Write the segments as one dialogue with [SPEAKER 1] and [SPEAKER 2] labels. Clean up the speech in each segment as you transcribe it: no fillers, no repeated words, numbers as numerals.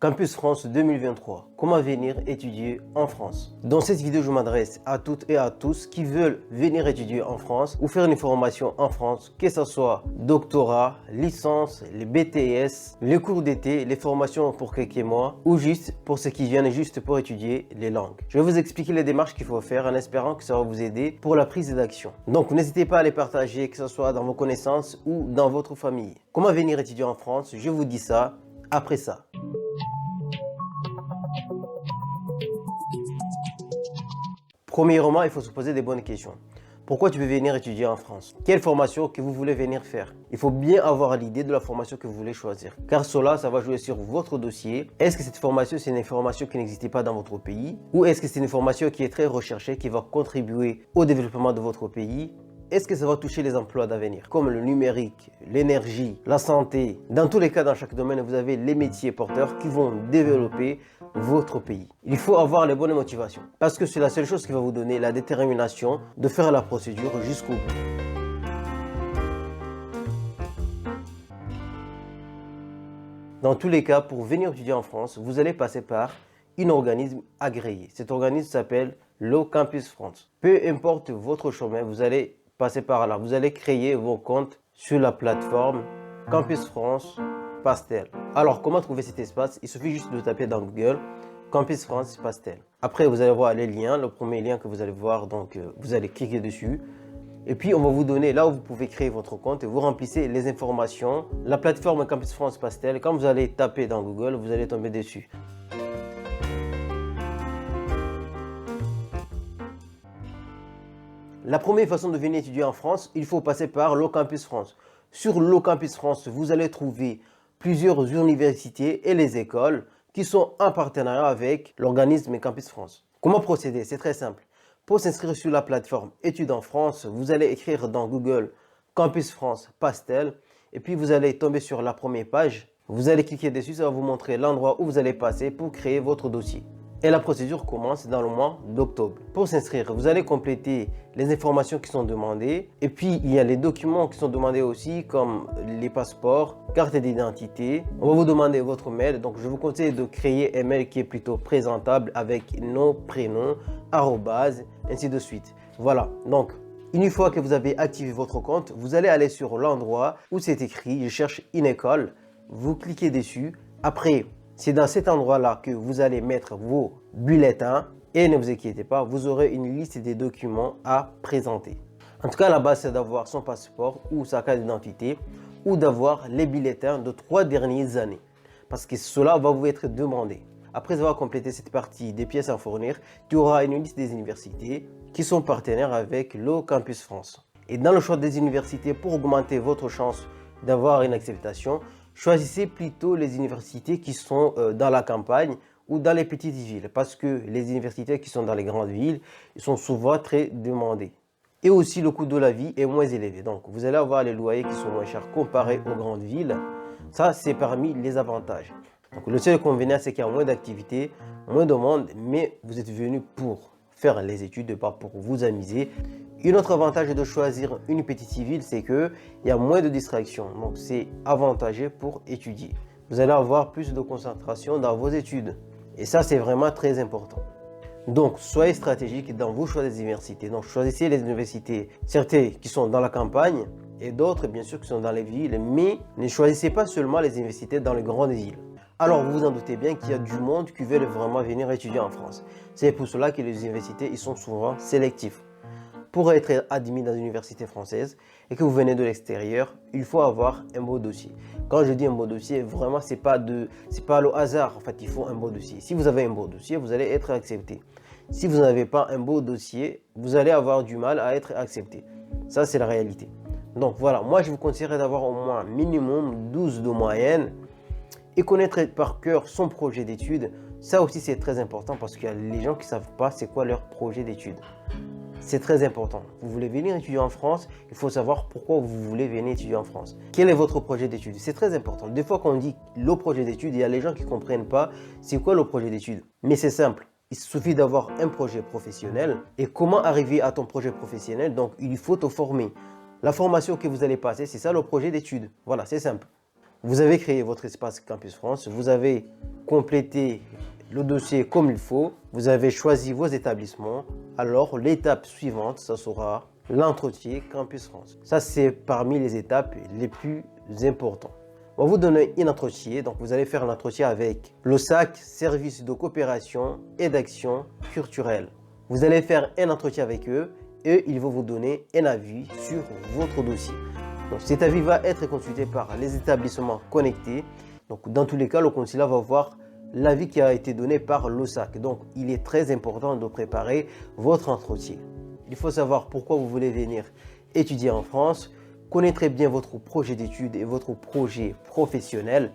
[SPEAKER 1] Campus France 2023. Comment venir étudier en France? Dans cette vidéo, je m'adresse à toutes et à tous qui veulent venir étudier en France ou faire une formation en France, que ce soit doctorat, licence, les BTS, les cours d'été, les formations pour quelques mois ou juste pour ceux qui viennent juste pour étudier les langues. Je vais vous expliquer les démarches qu'il faut faire en espérant que ça va vous aider pour la prise d'action. Donc n'hésitez pas à les partager, que ce soit dans vos connaissances ou dans votre famille. Comment venir étudier en France? Je vous dis ça après ça. Premièrement, il faut se poser des bonnes questions. Pourquoi tu veux venir étudier en France? Quelle formation que vous voulez venir faire? Il faut bien avoir l'idée de la formation que vous voulez choisir. Car cela, ça va jouer sur votre dossier. Est-ce que cette formation, c'est une formation qui n'existait pas dans votre pays? Ou est-ce que c'est une formation qui est très recherchée, qui va contribuer au développement de votre pays? Est-ce que ça va toucher les emplois d'avenir, comme le numérique, l'énergie, la santé? Dans tous les cas, dans chaque domaine, vous avez les métiers porteurs qui vont développer votre pays. Il faut avoir les bonnes motivations, parce que c'est la seule chose qui va vous donner la détermination de faire la procédure jusqu'au bout. Dans tous les cas, pour venir étudier en France, vous allez passer par un organisme agréé. Cet organisme s'appelle le Campus France. Peu importe votre chemin, vous allez passer par là. Vous allez créer vos comptes sur la plateforme Campus France Pastel. Alors, comment trouver cet espace? Il suffit juste de taper dans Google Campus France Pastel. Après, vous allez voir les liens. Le premier lien que vous allez voir, donc vous allez cliquer dessus. Et puis, on va vous donner là où vous pouvez créer votre compte et vous remplissez les informations. La plateforme Campus France Pastel, quand vous allez taper dans Google, vous allez tomber dessus. La première façon de venir étudier en France, il faut passer par le Campus France. Sur le Campus France, vous allez trouver plusieurs universités et les écoles qui sont en partenariat avec l'organisme Campus France. Comment procéder? C'est très simple. Pour s'inscrire sur la plateforme Études en France, vous allez écrire dans Google Campus France Pastel et puis vous allez tomber sur la première page. Vous allez cliquer dessus, ça va vous montrer l'endroit où vous allez passer pour créer votre dossier. Et la procédure commence dans le mois d'octobre. Pour s'inscrire, vous allez compléter les informations qui sont demandées. Et puis, il y a les documents qui sont demandés aussi, comme les passeports, carte d'identité. On va vous demander votre mail. Donc, je vous conseille de créer un mail qui est plutôt présentable avec nom, prénom, arrobase, ainsi de suite. Voilà. Donc, une fois que vous avez activé votre compte, vous allez aller sur l'endroit où c'est écrit « Je cherche une école ». Vous cliquez dessus. Après, c'est dans cet endroit-là que vous allez mettre vos bulletins et ne vous inquiétez pas, vous aurez une liste des documents à présenter. En tout cas, la base, c'est d'avoir son passeport ou sa carte d'identité ou d'avoir les bulletins de 3 dernières années parce que cela va vous être demandé. Après avoir complété cette partie des pièces à fournir, tu auras une liste des universités qui sont partenaires avec le Campus France. Et dans le choix des universités, pour augmenter votre chance d'avoir une acceptation, choisissez plutôt les universités qui sont dans la campagne ou dans les petites villes parce que les universités qui sont dans les grandes villes ils sont souvent très demandées. Et aussi le coût de la vie est moins élevé. Donc vous allez avoir les loyers qui sont moins chers comparés aux grandes villes. Ça, c'est parmi les avantages. Donc le seul inconvénient, c'est qu'il y a moins d'activités, moins de monde, mais vous êtes venu pour faire les études, pas pour vous amuser. Un autre avantage de choisir une petite ville, c'est qu'il y a moins de distractions. Donc, c'est avantageux pour étudier. Vous allez avoir plus de concentration dans vos études. Et ça, c'est vraiment très important. Donc, soyez stratégique dans vos choix des universités. Donc, choisissez les universités, certaines qui sont dans la campagne et d'autres, bien sûr, qui sont dans les villes. Mais ne choisissez pas seulement les universités dans les grandes villes. Alors, vous vous en doutez bien qu'il y a du monde qui veut vraiment venir étudier en France. C'est pour cela que les universités ils sont souvent sélectifs. Pour être admis dans une université française et que vous venez de l'extérieur, il faut avoir un beau dossier. Quand je dis un beau dossier, vraiment, c'est pas le hasard. En fait, il faut un beau dossier. Si vous avez un beau dossier, vous allez être accepté. Si vous n'avez pas un beau dossier, vous allez avoir du mal à être accepté. Ça, c'est la réalité. Donc voilà, moi, je vous conseillerais d'avoir au moins minimum 12 de moyenne et connaître par cœur son projet d'études. Ça aussi, c'est très important parce qu'il y a les gens qui ne savent pas c'est quoi leur projet d'études. C'est très important. Vous voulez venir étudier en France, il faut savoir pourquoi vous voulez venir étudier en France. Quel est votre projet d'études? C'est très important. Des fois, quand on dit le projet d'études, il y a les gens qui ne comprennent pas c'est quoi le projet d'études. Mais c'est simple. Il suffit d'avoir un projet professionnel. Et comment arriver à ton projet professionnel? Donc, il faut te former. La formation que vous allez passer, c'est ça le projet d'études. Voilà, c'est simple. vous avez créé votre espace Campus France, vous avez complété le dossier comme il faut, vous avez choisi vos établissements, alors l'étape suivante, ça sera l'entretien Campus France. Ça, c'est parmi les étapes les plus importantes. On va vous donner un entretien, donc vous allez faire un entretien avec le SAC, Service de coopération et d'action culturelle. Vous allez faire un entretien avec eux et ils vont vous donner un avis sur votre dossier. Donc, cet avis va être consulté par les établissements connectés. Donc, dans tous les cas, le consulat va voir l'avis qui a été donné par l'OSAC. Donc, il est très important de préparer votre entretien. Il faut savoir pourquoi vous voulez venir étudier en France, connaître bien votre projet d'études et votre projet professionnel,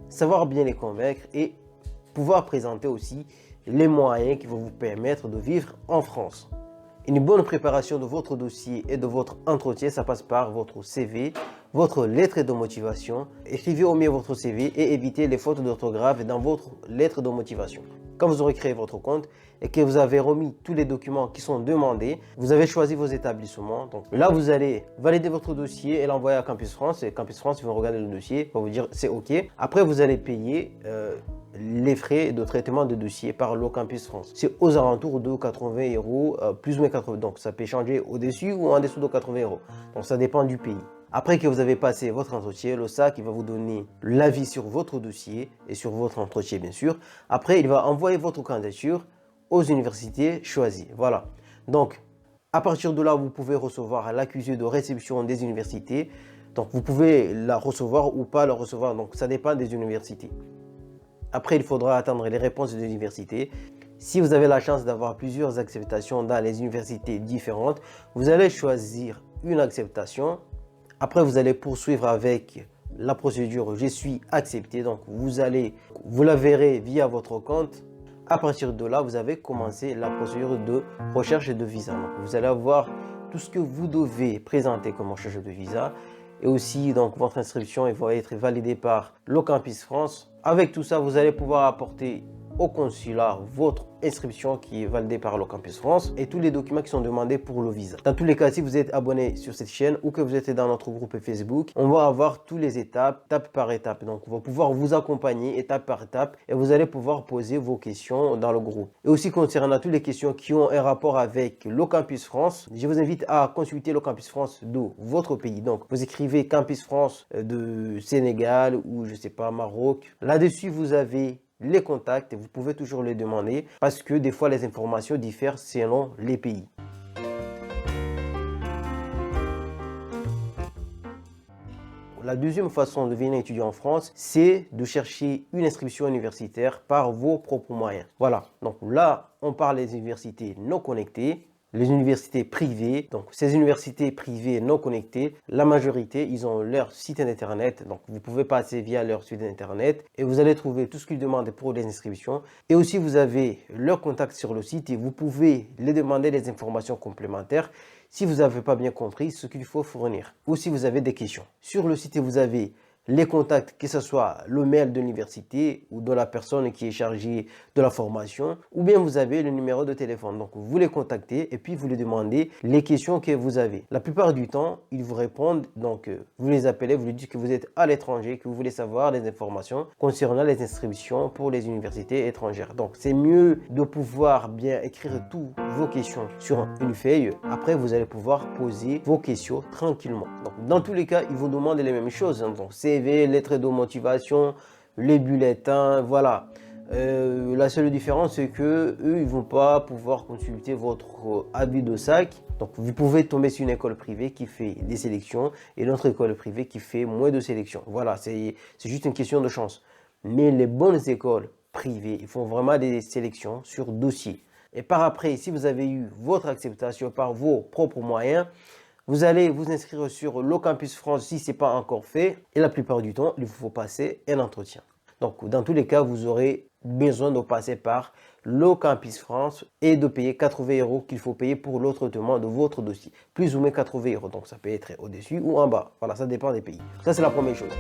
[SPEAKER 1] savoir bien les convaincre et pouvoir présenter aussi les moyens qui vont vous permettre de vivre en France. Une bonne préparation de votre dossier et de votre entretien, ça passe par votre CV, votre lettre de motivation. Écrivez au mieux votre CV et évitez les fautes d'orthographe dans votre lettre de motivation. Quand vous aurez créé votre compte et que vous avez remis tous les documents qui sont demandés, vous avez choisi vos établissements. Donc là, vous allez valider votre dossier et l'envoyer à Campus France. Et Campus France, ils vont regarder le dossier, vont vous dire c'est OK. Après, vous allez payer les frais de traitement de dossier par le Campus France. C'est aux alentours de 80 €, plus ou moins 80. Donc ça peut changer au-dessus ou en dessous de 80 €. Donc ça dépend du pays. Après que vous avez passé votre entretien, le SAC il va vous donner l'avis sur votre dossier et sur votre entretien bien sûr. Après, il va envoyer votre candidature aux universités choisies. Voilà. Donc, à partir de là, vous pouvez recevoir l'accusé de réception des universités. Donc, vous pouvez la recevoir ou pas la recevoir. Donc, ça dépend des universités. Après, il faudra attendre les réponses des universités. Si vous avez la chance d'avoir plusieurs acceptations dans les universités différentes, vous allez choisir une acceptation. Après, vous allez poursuivre avec la procédure « Je suis accepté ». Donc, vous la verrez via votre compte. À partir de là, vous avez commencé la procédure de recherche de visa. Donc, vous allez avoir tout ce que vous devez présenter comme recherche de visa. Et aussi, donc, votre inscription va être validée par le Campus France. Avec tout ça, vous allez pouvoir apporter au consulat votre inscription qui est validée par le Campus France et tous les documents qui sont demandés pour le visa. Dans tous les cas, si vous êtes abonné sur cette chaîne ou que vous êtes dans notre groupe Facebook, on va avoir toutes les étapes, étape par étape. Donc, on va pouvoir vous accompagner étape par étape et vous allez pouvoir poser vos questions dans le groupe. Et aussi concernant toutes les questions qui ont un rapport avec le Campus France, je vous invite à consulter le Campus France de votre pays. Donc, vous écrivez Campus France de Sénégal ou je sais pas, Maroc. Là-dessus, vous avez les contacts et vous pouvez toujours les demander parce que des fois les informations diffèrent selon les pays. La deuxième façon de venir étudier en France, c'est de chercher une inscription universitaire par vos propres moyens. Voilà, donc là on parle des universités non connectées. Les universités privées, donc ces universités privées non connectées, la majorité, ils ont leur site internet. Donc vous pouvez passer via leur site internet et vous allez trouver tout ce qu'ils demandent pour les inscriptions. Et aussi vous avez leur contact sur le site et vous pouvez les demander des informations complémentaires si vous n'avez pas bien compris ce qu'il faut fournir ou si vous avez des questions. Sur le site, vous avez les contacts, que ce soit le mail de l'université ou de la personne qui est chargée de la formation, ou bien vous avez le numéro de téléphone. Donc, vous les contactez et puis vous les demandez les questions que vous avez. La plupart du temps, ils vous répondent. Donc, vous les appelez, vous lui dites que vous êtes à l'étranger, que vous voulez savoir des informations concernant les inscriptions pour les universités étrangères. Donc, c'est mieux de pouvoir bien écrire toutes vos questions sur une feuille. Après, vous allez pouvoir poser vos questions tranquillement. Donc, dans tous les cas, ils vous demandent les mêmes choses. Donc, CV, lettre de motivation, les bulletins, voilà. La seule différence, c'est que eux, ils vont pas pouvoir consulter votre avis de SAC. Donc, vous pouvez tomber sur une école privée qui fait des sélections et l'autre école privée qui fait moins de sélections. Voilà, c'est juste une question de chance. Mais les bonnes écoles privées, ils font vraiment des sélections sur dossier. Et par après, si vous avez eu votre acceptation par vos propres moyens, vous allez vous inscrire sur le Campus France si ce n'est pas encore fait. Et la plupart du temps, il vous faut passer un entretien. Donc, dans tous les cas, vous aurez besoin de passer par le Campus France et de payer 80 € qu'il faut payer pour le traitement de votre dossier. Plus ou moins 80 €. Donc, ça peut être au-dessus ou en bas. Voilà, ça dépend des pays. Ça, c'est la première chose.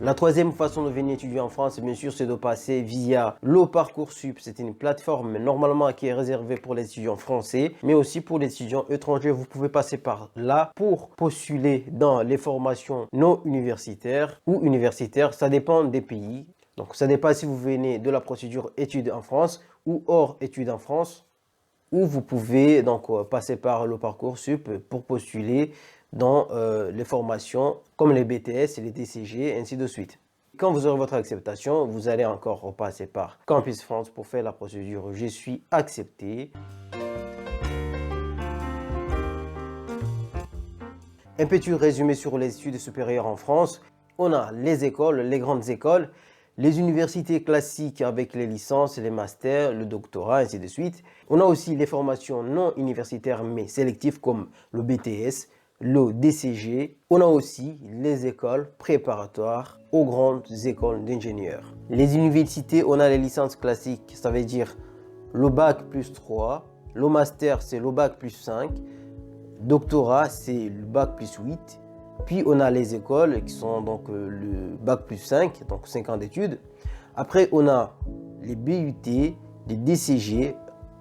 [SPEAKER 1] La troisième façon de venir étudier en France, bien sûr, c'est de passer via le Parcoursup. C'est une plateforme normalement qui est réservée pour les étudiants français, mais aussi pour les étudiants étrangers. Vous pouvez passer par là pour postuler dans les formations non universitaires ou universitaires. Ça dépend des pays. Donc, ça dépend si vous venez de la procédure études en France ou hors études en France, ou vous pouvez donc passer par le Parcoursup pour postuler dans les formations comme les BTS et les DCG, ainsi de suite. Quand vous aurez votre acceptation, vous allez encore passer par Campus France pour faire la procédure « Je suis accepté ». Un petit résumé sur les études supérieures en France. On a les écoles, les grandes écoles, les universités classiques avec les licences, les masters, le doctorat, ainsi de suite. On a aussi les formations non universitaires mais sélectives comme le BTS, le DCG. On a aussi les écoles préparatoires aux grandes écoles d'ingénieurs. Les universités, on a les licences classiques, ça veut dire le bac plus 3, le master c'est le bac plus 5, doctorat c'est le bac plus 8. Puis on a les écoles qui sont donc le bac plus 5, donc 5 ans d'études. Après on a les BUT, les DCG,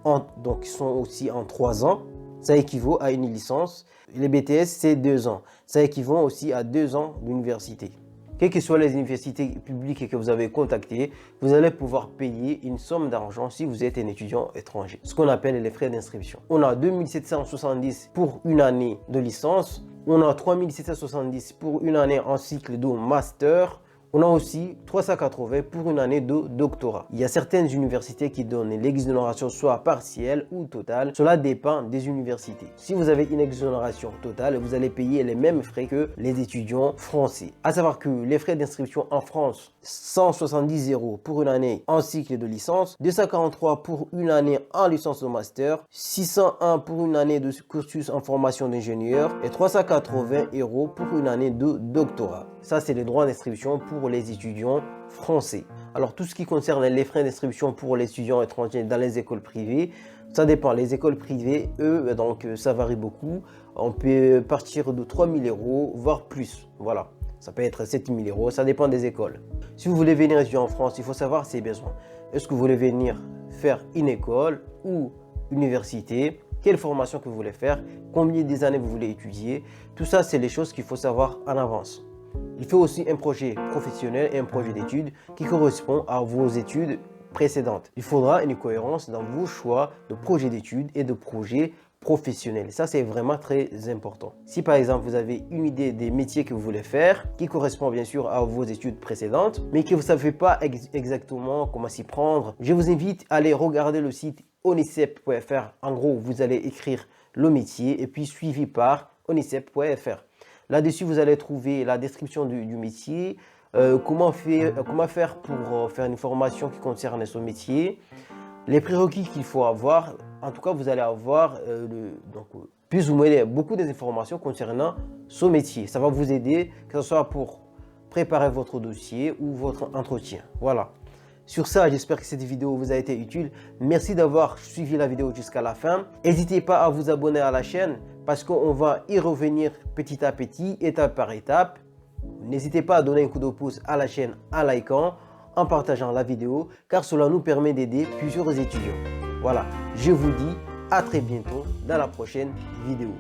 [SPEAKER 1] donc qui sont aussi en 3 ans. Ça équivaut à une licence. Les BTS, c'est 2 ans. Ça équivaut aussi à 2 ans d'université. Quelles que soient les universités publiques que vous avez contactées, vous allez pouvoir payer une somme d'argent si vous êtes un étudiant étranger. Ce qu'on appelle les frais d'inscription. On a 2770 pour une année de licence. On a 3770 pour une année en cycle de master. On a aussi 380 pour une année de doctorat. Il y a certaines universités qui donnent l'exonération soit partielle ou totale. Cela dépend des universités. Si vous avez une exonération totale, vous allez payer les mêmes frais que les étudiants français. À savoir que les frais d'inscription en France, 170 € pour une année en cycle de licence, 243 pour une année en licence de master, 601 pour une année de cursus en formation d'ingénieur et 380 € pour une année de doctorat. Ça, c'est les droits d'inscription pour les étudiants français. Alors, tout ce qui concerne les frais d'inscription pour les étudiants étrangers dans les écoles privées, ça dépend. Les écoles privées, eux, donc ça varie beaucoup. On peut partir de 3 000 €, voire plus. Voilà, ça peut être 7 000 €, ça dépend des écoles. Si vous voulez venir étudier en France, il faut savoir ses besoins. Est-ce que vous voulez venir faire une école ou université? Quelle formation que vous voulez faire? Combien d'années vous voulez étudier? Tout ça, c'est les choses qu'il faut savoir en avance. Il faut aussi un projet professionnel et un projet d'études qui correspond à vos études précédentes. Il faudra une cohérence dans vos choix de projet d'études et de projet professionnel. Ça, c'est vraiment très important. Si par exemple, vous avez une idée des métiers que vous voulez faire, qui correspond bien sûr à vos études précédentes, mais que vous ne savez pas exactement comment s'y prendre, je vous invite à aller regarder le site onicep.fr. En gros, vous allez écrire le métier et puis suivi par onicep.fr. Là-dessus, vous allez trouver la description du métier, comment faire pour faire une formation qui concerne ce métier, les prérequis qu'il faut avoir. En tout cas, vous allez avoir plus ou moins beaucoup d'informations concernant ce métier. Ça va vous aider, que ce soit pour préparer votre dossier ou votre entretien. Voilà. Sur ça, j'espère que cette vidéo vous a été utile. Merci d'avoir suivi la vidéo jusqu'à la fin. N'hésitez pas à vous abonner à la chaîne parce qu'on va y revenir petit à petit, étape par étape. N'hésitez pas à donner un coup de pouce à la chaîne en likant, en partageant la vidéo, car cela nous permet d'aider plusieurs étudiants. Voilà, je vous dis à très bientôt dans la prochaine vidéo.